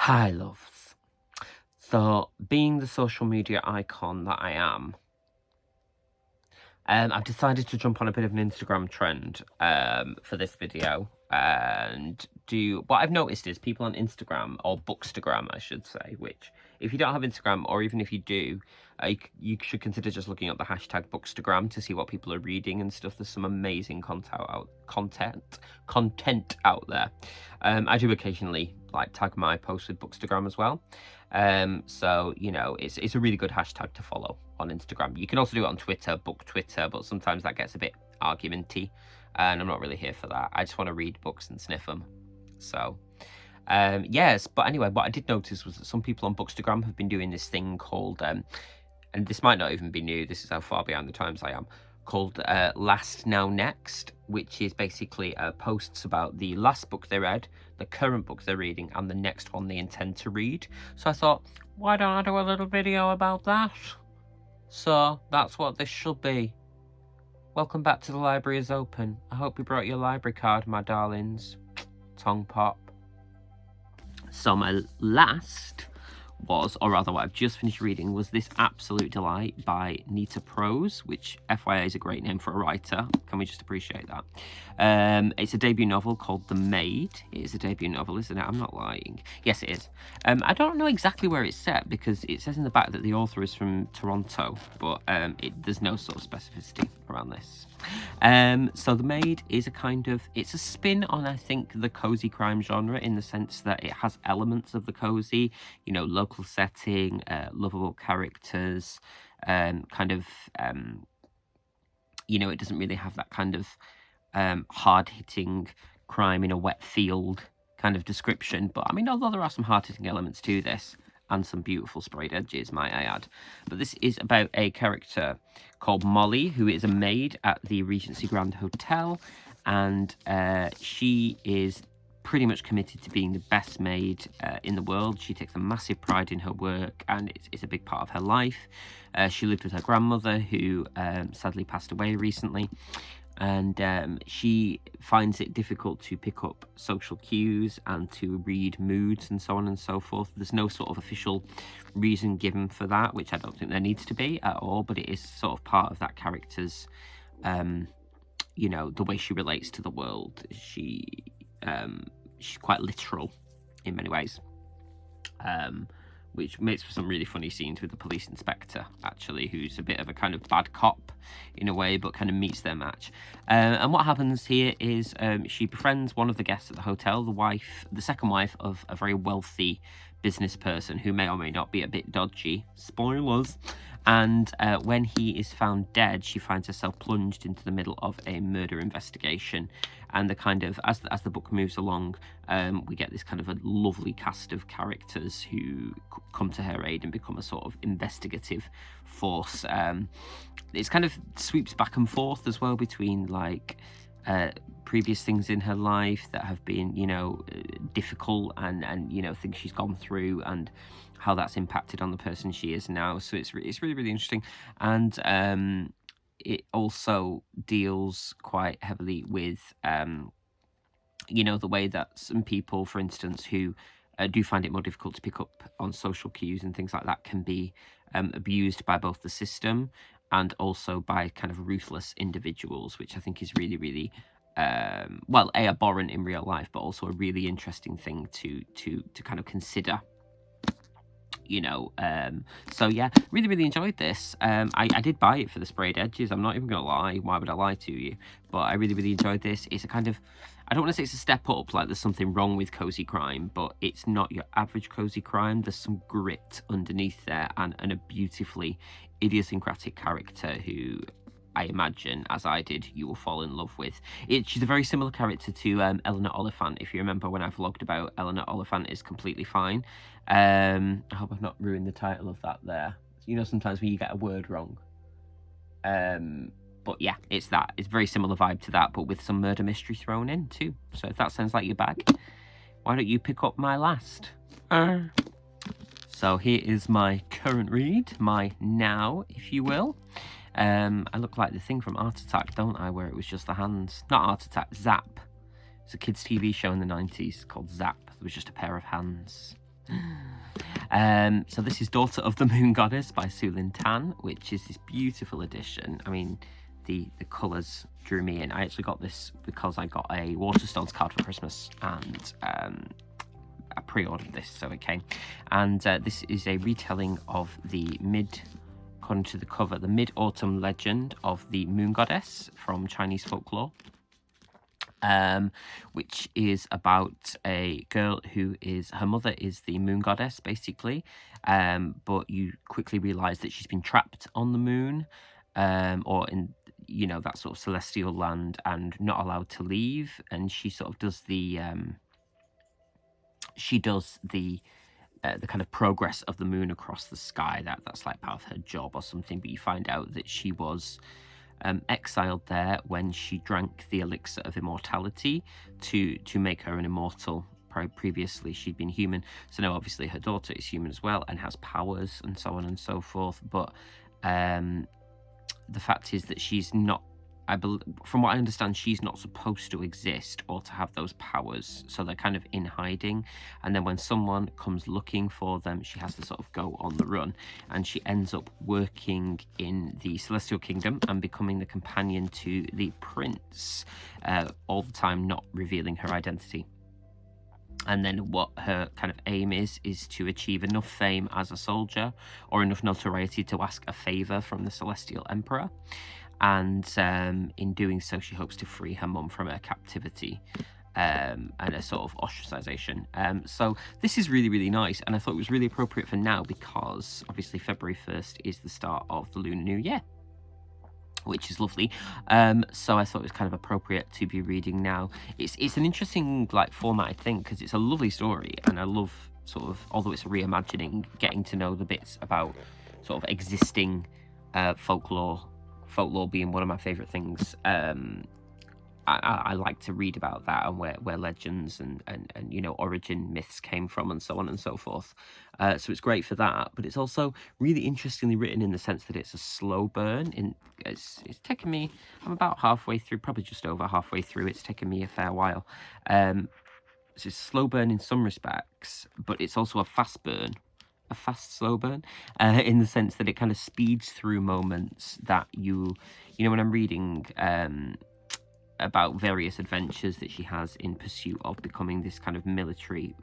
Hi, loves. So, being the social media icon that I am, I've decided to jump on a bit of an Instagram trend for this video and do what I've noticed is people on Instagram, or Bookstagram, I should say, which if you don't have Instagram, or even if you do, you should consider just looking up the hashtag Bookstagram to see what people are reading and stuff. There's some amazing content out there. I do occasionally like tag my posts with Bookstagram as well. So you know, it's a really good hashtag to follow on Instagram. You can also do it on Twitter, book Twitter, but sometimes that gets a bit argumenty, and I'm not really here for that. I just want to read books and sniff them. So yes, but anyway, what I did notice was that some people on Bookstagram have been doing this thing called and this might not even be new, this is how far behind the times I am, called Last Now Next, which is basically posts about the last book they read, the current book they're reading, and the next one they intend to read. So I thought, why don't I do a little video about that? So that's what this should be. Welcome back to The Library is Open. I hope you brought your library card, my darlings. Tongue pop. So my last was, or rather what I've just finished reading, was this absolute delight by Nita Prose, which FYI is a great name for a writer. Can we just appreciate that? It's a debut novel called The Maid. It is a debut novel, isn't it? I'm not lying. Yes, it is. I don't know exactly where it's set because it says in the back that the author is from Toronto, but there's no sort of specificity around this. So The Maid is it's a spin on, I think, the cozy crime genre, in the sense that it has elements of the cozy, you know, local setting, lovable characters, you know, it doesn't really have that kind of hard-hitting crime in a wet field kind of description. But I mean, although there are some hard-hitting elements to this, and some beautiful sprayed edges, might I add. But this is about a character called Molly, who is a maid at the Regency Grand Hotel, and she is pretty much committed to being the best maid in the world. She takes a massive pride in her work, and it's a big part of her life. She lived with her grandmother, who sadly passed away recently, and she finds it difficult to pick up social cues and to read moods and so on and so forth. There's no sort of official reason given for that, which I don't think there needs to be at all, but it is sort of part of that character's, you know, the way she relates to the world. She's quite literal in many ways, which makes for some really funny scenes with the police inspector, actually, who's a bit of a kind of bad cop in a way, but kind of meets their match. And what happens here is she befriends one of the guests at the hotel, the second wife of a very wealthy business person who may or may not be a bit dodgy. Spoilers. And when he is found dead, she finds herself plunged into the middle of a murder investigation. And the kind of, as the book moves along, we get this kind of a lovely cast of characters who come to her aid and become a sort of investigative force. It's kind of sweeps back and forth as well between, like, previous things in her life that have been, you know, difficult, and you know, things she's gone through, and how that's impacted on the person she is now. So it's really, really interesting. And it also deals quite heavily with, you know, the way that some people, for instance, who do find it more difficult to pick up on social cues and things like that, can be abused by both the system and also by kind of ruthless individuals, which I think is really, really, well, abhorrent in real life, but also a really interesting thing to kind of consider. You know, so yeah, really, really enjoyed this. I did buy it for the sprayed edges. I'm not even gonna lie. Why would I lie to you? But I really, really enjoyed this. It's a kind of, I don't want to say it's a step up, like there's something wrong with cozy crime, but it's not your average cozy crime. There's some grit underneath there, and a beautifully idiosyncratic character who I imagine, as I did, you will fall in love with. She's a very similar character to Eleanor Oliphant. If you remember when I vlogged about Eleanor Oliphant is Completely Fine. I hope I've not ruined the title of that there. You know, sometimes when you get a word wrong. But yeah, it's that. It's a very similar vibe to that, but with some murder mystery thrown in too. So if that sounds like your bag, why don't you pick up my last? So here is my current read, my now, if you will. I look like the thing from Art Attack, don't I, where it was just the hands. Not Art Attack, Zap. It's a kids' TV show in the 90s called Zap. There was just a pair of hands. So this is Daughter of the Moon Goddess by Lynn, which is this beautiful edition. I mean, the colours drew me in. I actually got this because I got a Waterstones card for Christmas, and I pre-ordered this, so it came. And this is a retelling of the according to the cover, the mid-autumn legend of the Moon Goddess from Chinese folklore. Which is about a girl who her mother is the moon goddess, basically, but you quickly realise that she's been trapped on the moon, or in, you know, that sort of celestial land, and not allowed to leave, and she sort of does the kind of progress of the moon across the sky. That's like part of her job or something, but you find out that she was exiled there when she drank the elixir of immortality to make her an immortal. Previously she'd been human, so now obviously her daughter is human as well and has powers and so on and so forth. But the fact is that she's not, from what I understand, she's not supposed to exist or to have those powers, so they're kind of in hiding. And then when someone comes looking for them, she has to sort of go on the run, and she ends up working in the Celestial Kingdom and becoming the companion to the prince, all the time not revealing her identity. And then what her kind of aim is to achieve enough fame as a soldier or enough notoriety to ask a favor from the Celestial Emperor. And in doing so, she hopes to free her mum from her captivity and a sort of ostracization. So this is really, really nice, and I thought it was really appropriate for now because obviously February 1st is the start of the Lunar New Year, which is lovely. So I thought it was kind of appropriate to be reading now. It's an interesting like format, I think, because it's a lovely story, and I love sort of, although it's a reimagining, getting to know the bits about sort of existing folklore being one of my favorite things. I like to read about that and where legends and you know, origin myths came from and so on and so forth. So it's great for that, but it's also really interestingly written in the sense that it's a slow burn. It's taken me, I'm about halfway through, probably just over halfway through. It's taken me a fair while. So it's a slow burn in some respects, but it's also a fast burn. A fast slow burn, in the sense that it kind of speeds through moments that you know, when I'm reading about various adventures that she has in pursuit of becoming this kind of military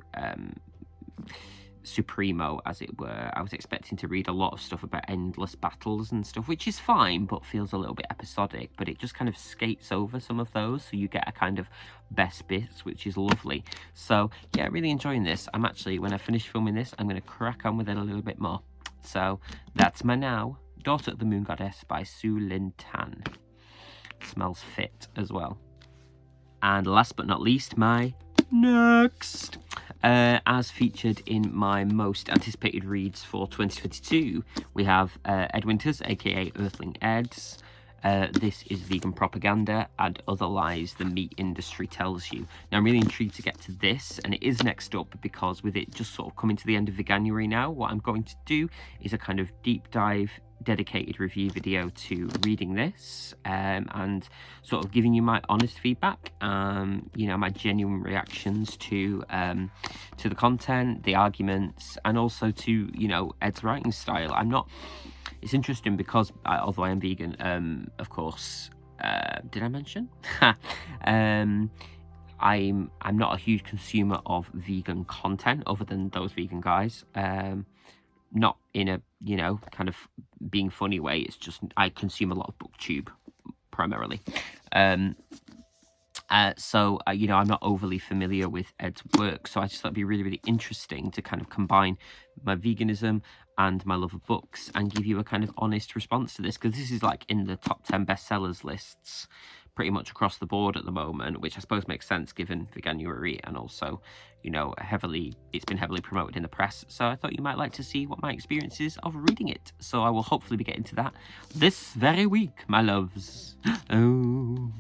supremo, as it were. I was expecting to read a lot of stuff about endless battles and stuff, which is fine, but feels a little bit episodic, but it just kind of skates over some of those, so you get a kind of best bits, which is lovely. So yeah, really enjoying this. I'm actually, when I finish filming this, I'm going to crack on with it a little bit more. So that's my now Daughter of the Moon Goddess by Lynn. Smells fit as well. And last but not least, my next. As featured in my most anticipated reads for 2022, we have Ed Winters, aka Earthling Ads. This is Vegan Propaganda and Other Lies the Meat Industry Tells You. Now, I'm really intrigued to get to this, and it is next up because with it just sort of coming to the end of Veganuary now, what I'm going to do is a kind of deep dive dedicated review video to reading this, and sort of giving you my honest feedback, you know, my genuine reactions to the content, the arguments, and also to, you know, Ed's writing style. It's interesting because although I am vegan, of course, did I mention? I'm not a huge consumer of vegan content other than those vegan guys. Not in a, you know, kind of being funny way. It's just I consume a lot of booktube primarily. So you know, I'm not overly familiar with Ed's work, so I just thought it'd be really, really interesting to kind of combine my veganism and my love of books and give you a kind of honest response to this, because this is like in the top 10 bestsellers lists pretty much across the board at the moment, which I suppose makes sense given Veganuary, and also, you know, it's been heavily promoted in the press. So I thought you might like to see what my experience is of reading it. So I will hopefully be getting to that this very week, my loves. Oh.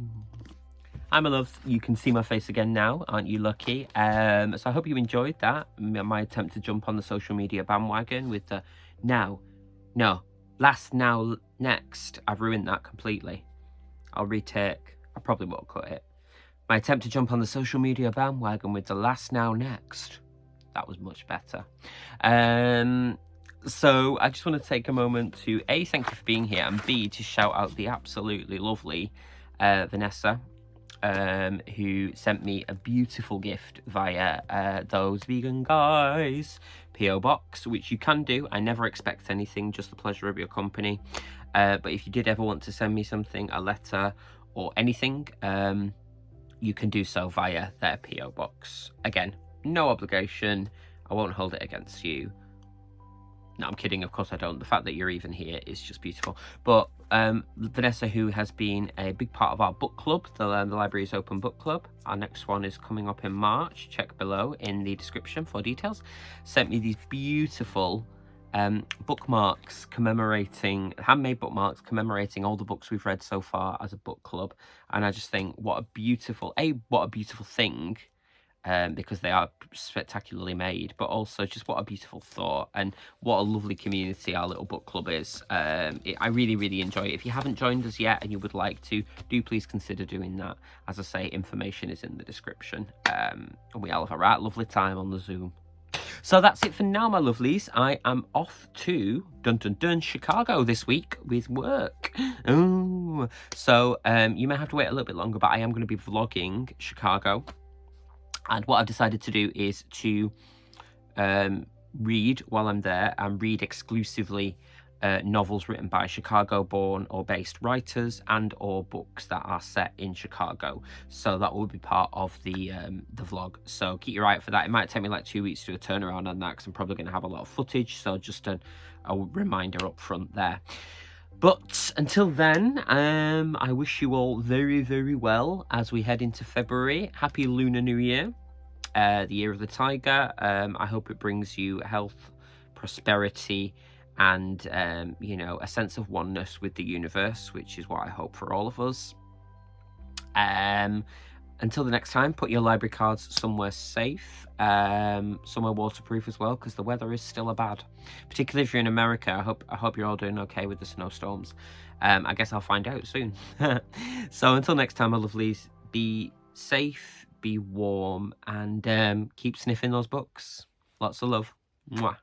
Hi, my loves. You can see my face again now, aren't you lucky? So I hope you enjoyed that, my attempt to jump on the social media bandwagon with the last, now, next. I've ruined that completely. I'll retake. I probably won't cut it. My attempt to jump on the social media bandwagon with the last, now, next. That was much better. So I just want to take a moment to A, thank you for being here, and B, to shout out the absolutely lovely Vanessa, who sent me a beautiful gift via those vegan guys PO box, which you can do. I never expect anything, just the pleasure of your company. But if you did ever want to send me something, a letter or anything, you can do so via their PO box. Again, no obligation. I won't hold it against you. No, I'm kidding. Of course I don't. The fact that you're even here is just beautiful. But Vanessa, who has been a big part of our book club, the Library's Open Book Club. Our next one is coming up in March. Check below in the description for details. Sent me these beautiful bookmarks commemorating, handmade bookmarks commemorating all the books we've read so far as a book club. And I just think what a beautiful thing. Because they are spectacularly made, but also just what a beautiful thought and what a lovely community our little book club is. I really, really enjoy it. If you haven't joined us yet and you would like to, do please consider doing that. As I say, information is in the description. And we all have a right lovely time on the Zoom. So that's it for now, my lovelies. I am off to Chicago this week with work. Ooh. So you may have to wait a little bit longer, but I am going to be vlogging Chicago. And what I've decided to do is to read while I'm there, and read exclusively novels written by Chicago-born or based writers, and or books that are set in Chicago. So that will be part of the vlog. So keep your eye out for that. It might take me like 2 weeks to do a turnaround on that, because I'm probably going to have a lot of footage. So just a reminder up front there. But until then, I wish you all very, very well as we head into February. Happy Lunar New Year, the year of the tiger. I hope it brings you health, prosperity, and, you know, a sense of oneness with the universe, which is what I hope for all of us. Until the next time, put your library cards somewhere safe, somewhere waterproof as well, because the weather is still bad. Particularly if you're in America, I hope you're all doing okay with the snowstorms. I guess I'll find out soon. So until next time, my lovelies, be safe, be warm, and keep sniffing those books. Lots of love. Mwah.